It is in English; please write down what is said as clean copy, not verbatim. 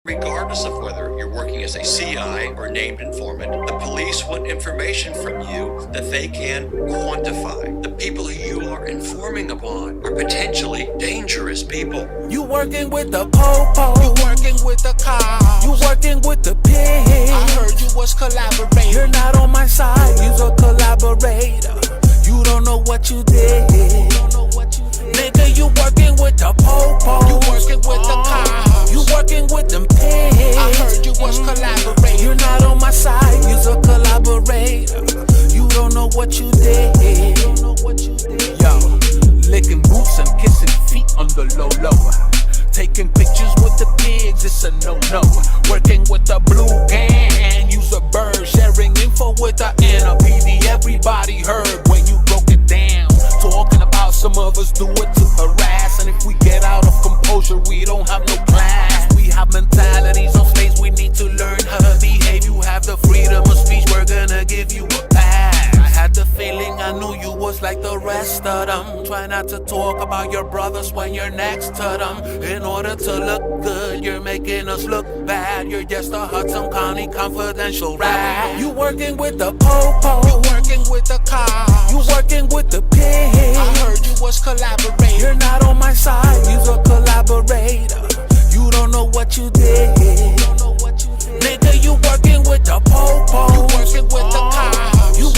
Regardless of whether you're working as a CI or named informant, the police want information from you that they can quantify. The people who you are informing upon are potentially dangerous people. You working with the po-po, You working with the cops. you working with the pig. I heard you was collaborating. You're not on my side, you's a collaborator. You don't know what you did. Nigga, you working with the po-po. You working with the cops. You working with them pigs. I heard you was collaborating. You're not on my side, you's a collaborator. You don't know what you did. Yo, licking boots and kissing feet on the low. Taking pictures with the pigs, it's a no-no. Working with the blue gang, use a bird. Sharing info with the NPD. Everybody heard when you broke it down. Talking about some of us do it to harass. And if we get out of composure, we don't have no class. We have mentalities on slaves, we need to learn how to behave. You have the freedom of speech, we're gonna give you a pass. I had the feeling I knew you was like the rest of them. Try not to talk about your brothers when you're next to them. In order to look good, you're making us look bad. You're just a Hudson County confidential rat. You working with the po-po. You working with the cops. You working with the pig. I heard you was collaborating. You're not on my side, you's a collaborator. You don't know what you did. Nigga, you working with the po-po. You working with the cops. You